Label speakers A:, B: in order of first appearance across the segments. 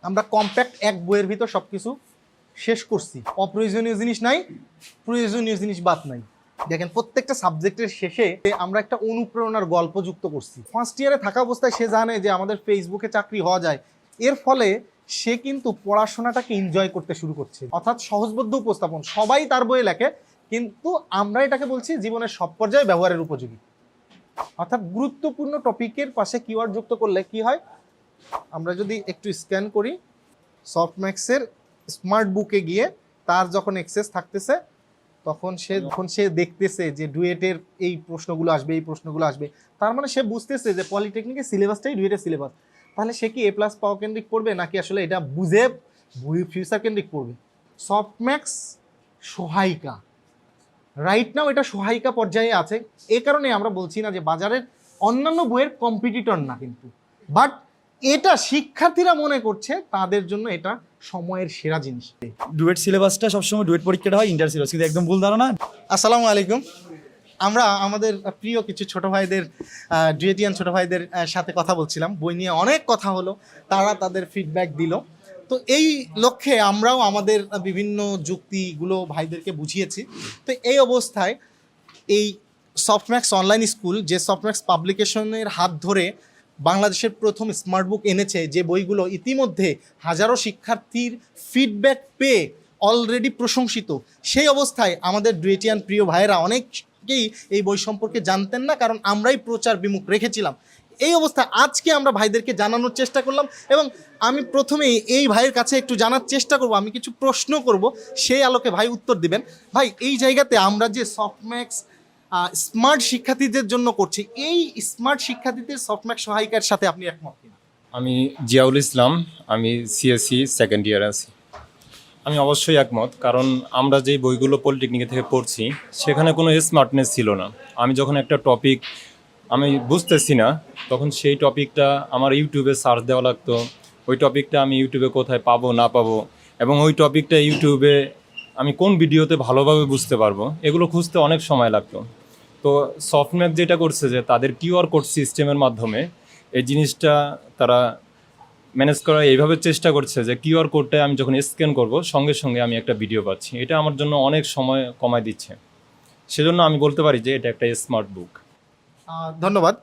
A: আমরা কম্প্যাক্ট এক বইয়ের ভিতর সবকিছু শেষ করছি। অপ্রয়োজনীয় জিনিস নাই, প্রয়োজনীয় জিনিস বাদ নাই। দেখেন প্রত্যেকটা সাবজেক্টের শেষে আমরা একটা অনুপ্রেরণার গল্প যুক্ত করছি। ফার্স্ট ইয়ারে থাকা অবস্থায় সে জানে যে আমাদের ফেসবুকে চাকরি হওয়া যায়, এর ফলে সে কিন্তু পড়াশোনাটাকে এনজয় করতে শুরু করছে। অর্থাৎ সহজবোধ্য উপস্থাপন সবাই তার বইয়ে লেখে, কিন্তু আমরা এটাকে বলছি জীবনের সব পর্যায়ে ব্যবহারের উপযোগী। অর্থাৎ গুরুত্বপূর্ণ টপিকের পাশে কিওয়ার্ড যুক্ত করলে কি হয়, আমরা যদি একটু স্ক্যান করি সফটম্যাক্সের স্মার্ট বুকে গিয়ে তার যখন অ্যাক্সেস থাকতেছে তখন সে দেখতেছে যে ডুয়েটের এই প্রশ্নগুলো আসবে, এই প্রশ্নগুলো আসবে, তার মানে সে বুঝতেছে যে পলিটেকনিকের সিলেবাসটাই ডুয়েটের সিলেবাস। তাহলে সে কি এ প্লাস পাওয়া কেন্দ্রিক পড়বে নাকি আসলে এটা বুঝে ফিউচার কেন্দ্রিক পড়বে? সফটম্যাক্স সহায়িকা, রাইট নাও এটা সহায়িকা পর্যায়ে আছে। এ কারণে আমরা বলছি না যে বাজারের অন্যান্য বইয়ের কম্পিটিটর না, কিন্তু বাট এটা শিক্ষার্থীরা মনে করছে তাদের জন্য এটা সময়ের সেরা জিনিস।
B: ডুয়েট সিলেবাসটা সবসময় ডুয়েট পরীক্ষাটা হয় ইন্টার সিলেবাস, কিন্তু একদম ভুল ধারণা।
A: আসসালামু আলাইকুম। আমরা আমাদের প্রিয় কিছু ছোট ভাইদের, ডুয়েটিয়ান ছোট ভাইদের সাথে কথা বলছিলাম, বই নিয়ে অনেক কথা হলো, তারা তাদের ফিডব্যাক দিল। তো এই লক্ষ্যে আমরাও আমাদের বিভিন্ন যুক্তিগুলো ভাইদেরকে বুঝিয়েছি। তো এই অবস্থায় এই সফটম্যাক্স অনলাইন স্কুল, যে সফটম্যাক্স পাবলিকেশনের হাত ধরে বাংলাদেশের প্রথম স্মার্ট বুক এনেছে, যে বইগুলো ইতিমধ্যে হাজারো শিক্ষার্থীর ফিডব্যাক পেয়ে অলরেডি প্রশংসিত, সেই অবস্থায় আমাদের ডুয়েটিয়ান প্রিয় ভাইয়েরা অনেকেই এই বই সম্পর্কে জানতেন না, কারণ আমরাই প্রচার বিমুখ রেখেছিলাম। এই অবস্থায় আজকে আমরা ভাইদেরকে জানানোর চেষ্টা করলাম, এবং আমি প্রথমেই এই ভাইয়ের কাছে একটু জানার চেষ্টা করব, আমি কিছু প্রশ্ন করব, সেই আলোকে ভাই উত্তর দিবেন। ভাই, এই জায়গাতে আমরা যে সফটম্যাক্স স্মার্ট শিক্ষার্থীদের জন্য করছি, এই স্মার্ট শিক্ষার্থীদের সফটম্যাক্স সহায়িকার সাথে আপনি একমত কিনা?
C: আমি জিয়াউল ইসলাম, আমি সিএসসি সেকেন্ড ইয়ার আছি। আমি অবশ্যই একমত, কারণ আমরা যে বইগুলো পলিটেকনিক থেকে পড়ছি সেখানে কোনো স্মার্টনেস ছিল না। আমি যখন একটা টপিক আমি বুঝতেছি না, তখন সেই টপিকটা আমার ইউটিউবে সার্চ দেওয়া লাগতো, ওই টপিকটা আমি ইউটিউবে কোথায় পাবো না পাবো, এবং ওই টপিকটা ইউটিউবে আমি কোন ভিডিওতে ভালোভাবে বুঝতে পারবো, এগুলো খুঁজতে অনেক সময় লাগতো। তো সফটম্যাক্স যেটা করছে যে তাদের কিউআর কোড সিস্টেমের মাধ্যমে এই জিনিসটা তারা ম্যানেজ করা এইভাবে চেষ্টা করছে যে কিউআর কোডটা আমি যখন স্ক্যান করব সঙ্গে সঙ্গে আমি একটা ভিডিও পাচ্ছি। এটা আমার জন্য অনেক সময় কমায় দিচ্ছে, সেজন্য আমি বলতে পারি যে এটা একটা স্মার্ট বুক।
A: ধন্যবাদ।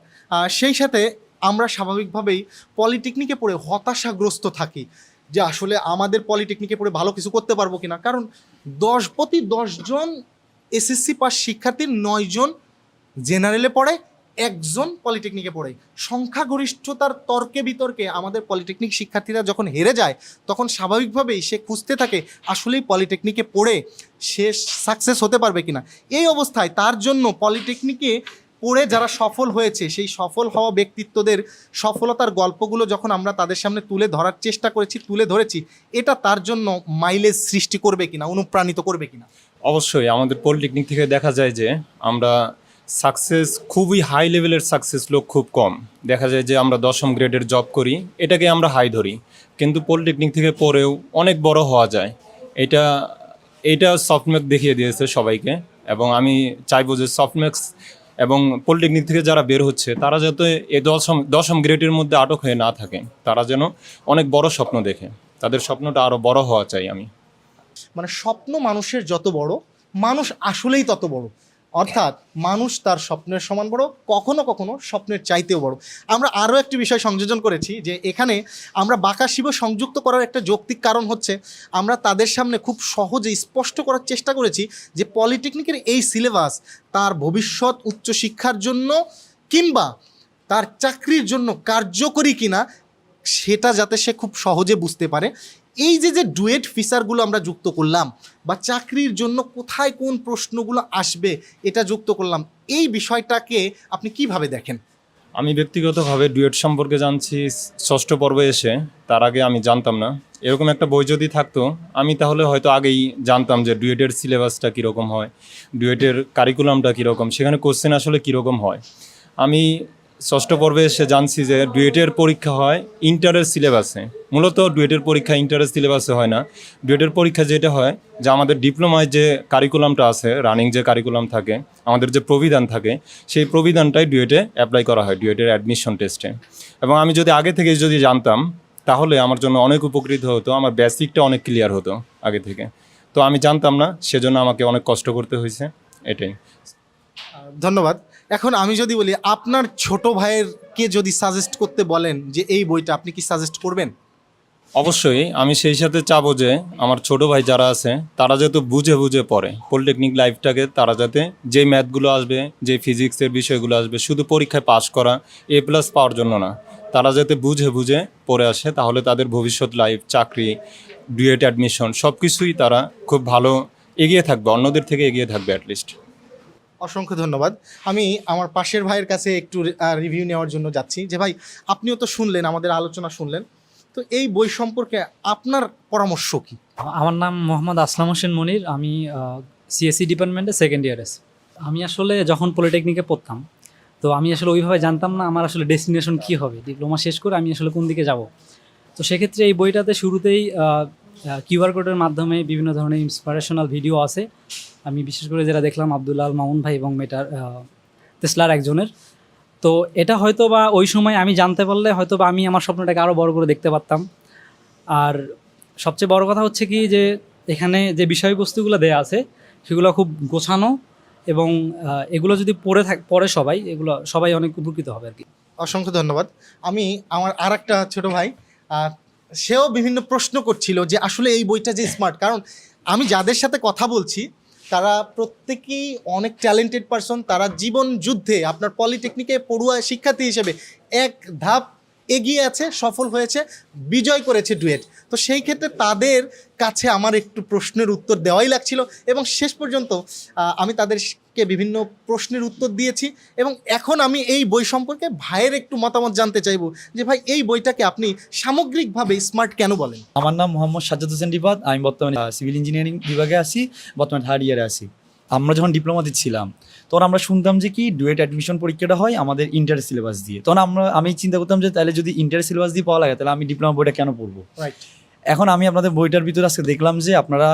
A: সেই সাথে আমরা স্বাভাবিকভাবেই পলিটেকনিকে পড়ে হতাশাগ্রস্ত থাকি যে আসলে আমাদের পলিটেকনিকে পড়ে ভালো কিছু করতে পারবো কিনা, কারণ প্রতি 10 জন এসএসসি পাস শিক্ষার্থীর 9 জন জেনারেলে পড়ে, 1 জন পলিটেকনিকে পড়ে। সংখ্যাগরিষ্ঠতার তর্কে বিতর্কে আমাদের পলিটেকনিক শিক্ষার্থীরা যখন হেরে যায়, তখন স্বাভাবিকভাবেই সে খুঁজতে থাকে আসলেই পলিটেকনিকে পড়ে সে সাকসেস হতে পারবে কিনা। এই অবস্থায় তার জন্য পলিটেকনিকে পড়ে যারা সফল হয়েছে, সেই সফল হওয়া ব্যক্তিত্বদের সফলতার গল্পগুলো যখন আমরা তাদের সামনে তুলে ধরার চেষ্টা করেছি, তুলে ধরেছি, এটা তার জন্য মাইলেজ সৃষ্টি করবে কিনা, অনুপ্রাণিত করবে কিনা?
C: অবশ্যই আমাদের পলিটেকনিক থেকে দেখা যায় যে আমরা সাকসেস, খুবই হাই লেভেলের সাকসেস লোক খুব কম দেখা যায়। যে আমরা 10ম গ্রেডের জব করি, এটাকে আমরা হাই ধরি, কিন্তু পলিটেকনিক থেকে পড়েও অনেক বড় হওয়া যায়। এটা সফটম্যাক্স দেখিয়ে দিয়েছে সবাইকে, এবং আমি চাইবো যে সফটম্যাক্স এবং পলিটেকনিক থেকে যারা বের হচ্ছে তারা যাতে এই 10ম গ্রেডের মধ্যে আটক হয়ে না থাকে, তারা যেন অনেক বড় স্বপ্ন দেখে, তাদের স্বপ্নটা আরও বড় হওয়া চাই আমি।
A: মানে স্বপ্ন মানুষের যত বড়, মানুষ আসলেই তত বড়। অর্থাৎ মানুষ তার স্বপ্নের সমান বড়, কখনো কখনো স্বপ্নের চাইতেও বড়। আমরা আরও একটি বিষয় সংযোজন করেছি, যে এখানে আমরা বাঁকা শিব সংযুক্ত করার একটা যৌক্তিক কারণ হচ্ছে আমরা তাদের সামনে খুব সহজে স্পষ্ট করার চেষ্টা করেছি যে পলিটেকনিকের এই সিলেবাস তার ভবিষ্যৎ উচ্চশিক্ষার জন্য কিংবা তার চাকরির জন্য কার্যকরী কিনা, সেটা যাতে সে খুব সহজে বুঝতে পারে। এই যে ডুয়েট ফিচারগুলো আমরা যুক্ত করলাম, বা চাকরির জন্য কোথায় কোন প্রশ্নগুলো আসবে এটা যুক্ত করলাম, এই বিষয়টাকে আপনি কিভাবে দেখেন?
C: আমি ব্যক্তিগতভাবে ডুয়েট সম্পর্কে জানছি 6ষ্ঠ পর্বে এসে, তার আগে আমি জানতাম না। এরকম একটা বই যদি থাকতো আমি তাহলে হয়তো আগেই জানতাম যে ডুয়েটের সিলেবাসটা কীরকম হয়, ডুয়েটের কারিকুলামটা কীরকম, সেখানে কোশ্চেন আসলে কীরকম হয়। আমি 6ষ্ঠ পর্বে এসে জানছি যে ডুয়েটের পরীক্ষা হয় ইন্টারের সিলেবাসে। মূলত ডুয়েটের পরীক্ষা ইন্টারের সিলেবাসে হয় না। ডুয়েটের পরীক্ষা যেটা হয় যে আমাদের ডিপ্লোমায় যে কারিকুলামটা আছে, রানিং যে কারিকুলাম থাকে, আমাদের যে প্রবিধান থাকে, সেই প্রবিধানটাই ডুয়েটে অ্যাপ্লাই করা হয় ডুয়েটের অ্যাডমিশন টেস্টে। এবং আমি যদি আগে থেকে যদি জানতাম তাহলে আমার জন্য অনেক উপকৃত হতো, আমার বেসিকটা অনেক ক্লিয়ার হতো আগে থেকে। তো আমি জানতাম না, সেজন্য আমাকে অনেক কষ্ট করতে হয়েছে, এটাই।
A: ধন্যবাদ। এখন আমি যদি বলি আপনার ছোট ভাইয়েরকে যদি সাজেস্ট করতে বলেন যে এই বইটা, আপনি কি সাজেস্ট করবেন?
C: অবশ্যই আমি সেই সাথে চাবো যে আমার ছোট ভাই যারা আছে তারা যাতে বুঝে বুঝে পড়ে পলিটেকনিক লাইফটাকে, তারা যাতে যে ম্যাথগুলো আসবে, যে ফিজিক্সের বিষয়গুলো আসবে, শুধু পরীক্ষায় পাস করা A+ পাওয়ার জন্য না, তারা যাতে বুঝে বুঝে পড়ে আসে, তাহলে তাদের ভবিষ্যৎ লাইফ, চাকরি, ডুয়েট অ্যাডমিশন সব কিছুই তারা খুব ভালো এগিয়ে থাকবে, অন্যদের থেকে এগিয়ে থাকবে অ্যাটলিস্ট।
A: অসংখ্য ধন্যবাদ। আমি আমার পাশের ভাইয়ের কাছে একটু রিভিউ নেওয়ার জন্য যাচ্ছি যে ভাই, আপনিও তো শুনলেন, আমাদের আলোচনা শুনলেন, তো এই বই সম্পর্কে আপনার পরামর্শ কি?
D: আমার নাম মোহাম্মদ আসলাম হোসেন মনির, আমি সিএসসি ডিপার্টমেন্টে সেকেন্ড ইয়ার আছি। আমি আসলে যখন পলিটেকনিকে পড়তাম, তো আমি আসলে ওইভাবে জানতাম না আমার আসলে ডেস্টিনেশন কী হবে, ডিপ্লোমা শেষ করে আমি আসলে কোন দিকে যাব। তো সেক্ষেত্রে এই বইটাতে শুরুতেই কিউআর কোডের মাধ্যমে বিভিন্ন ধরনের ইন্সপিরেশনাল ভিডিও আছে। আমি বিশেষ করে যেটা দেখলাম আব্দুল্লাহ আল মামুন ভাই এবং মেটার তেসলার একজনের। তো এটা হয়তো বা ওই সময় আমি জানতে পারলে হয়তো বা আমি আমার স্বপ্নটাকে আরও বড় করে দেখতে পারতাম। আর সবচেয়ে বড় কথা হচ্ছে কি যে এখানে যে বিষয়বস্তুগুলো দেয়া আছে সেগুলো খুব গোছানো, এবং এগুলো যদি পড়ে এগুলো সবাই অনেক উপকৃত হবে আর কি।
A: অসংখ্য ধন্যবাদ। আমি আমার আর একটা ছোটো ভাই, সেও বিভিন্ন প্রশ্ন করছিল যে আসলে এই বইটা যে স্মার্ট, কারণ আমি যাদের সাথে কথা বলছি তারা প্রত্যেকেই অনেক ট্যালেন্টেড পারসন, তারা জীবন যুদ্ধে আপনার পলিটেকনিকে পড়ুয়া শিক্ষার্থী হিসেবে এক ধাপ এগিয়ে আছে, সফল হয়েছে, বিজয় করেছে ডুয়েট। তো সেই ক্ষেত্রে তাদের কাছে আমার একটু প্রশ্নের উত্তর দেওয়াই লাগছিল, এবং শেষ পর্যন্ত আমি তাদেরকে বিভিন্ন প্রশ্নের উত্তর দিয়েছি। এবং এখন আমি এই বই সম্পর্কে ভাইয়ের একটু মতামত জানতে চাইবো যে ভাই, এই বইটাকে আপনি সামগ্রিকভাবে স্মার্ট কেন বলেন?
B: আমার নাম মোহাম্মদ সাজ্জাদ হোসেন রিফাত, আমি বর্তমানে সিভিল ইঞ্জিনিয়ারিং বিভাগে আছি, বর্তমানে থার্ড ইয়ারে আছি। আমরা যখন ডিপ্লোমাতে ছিলাম তখন আমরা শুনতাম যে কি ডুয়েট অ্যাডমিশন পরীক্ষাটা হয় আমাদের ইন্টার সিলেবাস দিয়ে। তখন আমি চিন্তা করতাম যে তাহলে যদি ইন্টার সিলেবাস দিয়ে পাওয়া লাগে তাহলে আমি ডিপ্লোমা বইটা কেন পড়বো। এখন আমি আপনাদের বইটার ভিতরে আজকে দেখলাম যে আপনারা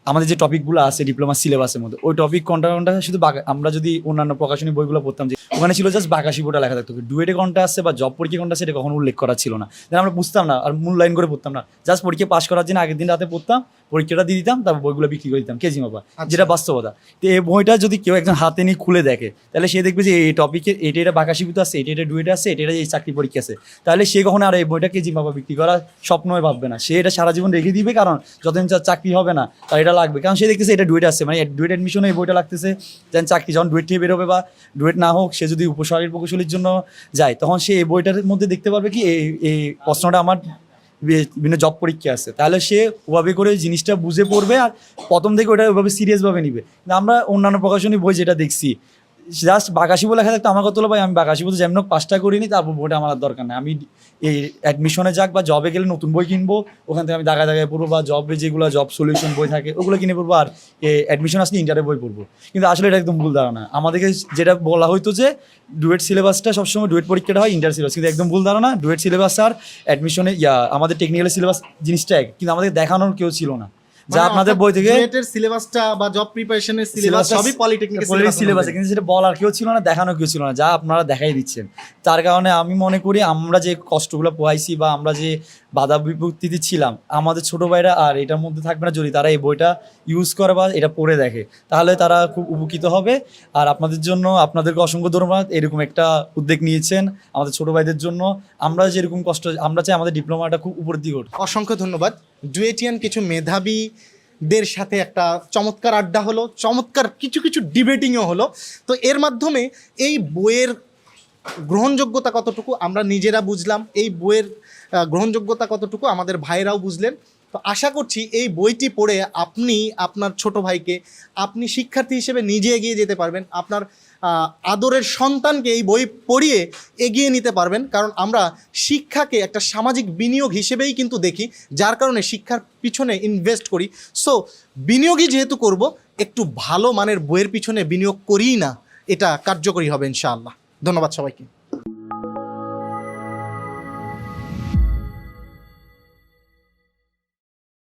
B: আমাদের যে টপিকগুলো আছে ডিপ্লোমা সিলেবাসের মধ্যে, ওই টপিক কোনটা শুধু আমরা যদি অন্যান্য প্রকাশনী বইগুলো পড়তাম যে ওখানে ছিল জাস্ট বাঁকাশি বোটা লেখা থাকতো, ডুয়েটে কোনটা আসছে বা জব পরীক্ষা কোনটা সেটা কখনো উল্লেখ করা ছিল না। যেন আমরা বুঝতাম না আর মূল্যায়ন করে পড়তাম না, জাস্ট পরীক্ষা পাস করার জন্য আগের দিন রাতে পড়তাম, পরীক্ষাটা দিয়ে দিতাম, তারপর বইগুলো বিক্রি করে দিতাম কেজি মাপা, যেটা বাস্তবতা। তো এই বইটা যদি কেউ একজন হাতে নিয়ে খুলে দেখে তাহলে সে দেখবে যে এই টপিকের এটা বাঁকাশি বুতো আছে, এটা ডুয়েটে আছে, এটা এই চাকরি পরীক্ষা আছে, তাহলে সে কখনো আর এই বইটা কেজি মাপা বিক্রি করার স্বপ্নই ভাববে না। সে এটা সারা জীবন রেখে দিবে, কারণ যতদিন চাকরি হবে না তার এটা লাগবে, কারণ সে দেখতেছে এটা ডুয়েট আছে, মানে ডুয়েট অ্যাডমিশনে এই বইটা লাগতেছে, যেন চাকরি যখন ডুয়েট থেকে বেরোবে বা ডুয়েট না হোক সে যদি উপসর্গের প্রকৌশলীর জন্য যায় তখন সে এই বইটার মধ্যে দেখতে পারবে কি এই প্রশ্নটা আমার বিভিন্ন জব পরীক্ষা আছে, তাহলে সে ওভাবে করে জিনিসটা বুঝে পড়বে আর প্রথম থেকে ওটা ওইভাবে সিরিয়াসভাবে নিবে। আমরা অন্যান্য প্রকাশনী বই যেটা দেখছি জাস্ট বাঁকাশি বলে লেখা থাকতো, আমার কত ভাই আমি বাঁকাশি বলতে যেমন পাসটা করিনি, তারপর বইটা আমার দরকার নেই, আমি এই অ্যাডমিশনে যাক বা জবে গেলে নতুন বই কিনবো, ওখান থেকে আমি দাগায় দাগায় পড়বো, বা জবে যেগুলো জব সলিউশন বই থাকে ওগুলো কিনে পড়বো, আর অ্যাডমিশন আসলে ইন্টারে বই পড়বো। কিন্তু আসলে এটা একদম ভুল ধারণা। আমাদেরকে যেটা বলা হয়তো যে ডুয়েট সিলেবাসটা সবসময় ডুয়েট পরীক্ষাটা হয় ইন্টার সিলেবাস, কিন্তু একদম ভুল ধারণা। ডুয়েট সিলেবাস আর অ্যাডমিশনে আমাদের টেকনিক্যাল সিলেবাস জিনিসটা এক, কিন্তু আমাদের দেখানোর কেউ ছিল না। যা আপনাদের বই থেকে
A: ডুয়েটের সিলেবাসটা বা জব প্রিপারেশনের সিলেবাস সবই পলিটেকনিকের
B: সিলেবাসে, কিন্তু সেটা বলার কেউ ছিল না, দেখানোর কেউ ছিল না, যা আপনারা দেখাই দিচ্ছেন। তার কারণে আমি মনে করি আমরা যে কষ্টগুলো পোহাইছি বা আমরা যে বাধা বিপত্তিতে ছিলাম, আমাদের ছোট ভাইরা আর এটার মধ্যে থাকবে না, যদি তারা এই বইটা ইউজ করে বা এটা পড়ে দেখে তাহলে তারা খুব উপকৃত হবে। আর আপনাদের জন্য আপনাদেরকে অসংখ্য ধন্যবাদ, এরকম একটা উদ্যোগ নিয়েছেন আমাদের ছোট ভাইদের জন্য। আমরা যেরকম কষ্ট আমরা চাই আমাদের ডিপ্লোমাটা খুব উপর দিকে ওঠে।
A: অসংখ্য ধন্যবাদ। ডুয়েটিয়ান কিছু মেধাবীদের সাথে একটা চমৎকার আড্ডা হলো, চমৎকার কিছু ডিবেটিংও হলো। তো এর মাধ্যমে এই বইয়ের গ্রহণযোগ্যতা কতটুকু আমরা নিজেরা বুঝলাম, এই বইয়ের গ্রহণযোগ্যতা কতটুকু আমাদের ভাইরাও বুঝলেন। তো আশা করছি এই বইটি পড়ে আপনি আপনার ছোট ভাইকে, আপনি শিক্ষার্থী হিসেবে নিজে এগিয়ে যেতে পারবেন, আপনার আদরের সন্তানকে এই বই পড়িয়ে এগিয়ে নিতে পারবেন। কারণ আমরা শিক্ষাকে একটা সামাজিক বিনিয়োগ হিসেবেই কিন্তু দেখি, যার কারণে শিক্ষার পিছনে ইনভেস্ট করি। সো বিনিয়োগই যেহেতু করব, একটু ভালো মানের বইয়ের পিছনে বিনিয়োগ করিই না, এটা কার্যকরী হবে ইনশাআল্লাহ। ধন্যবাদ সবাইকে।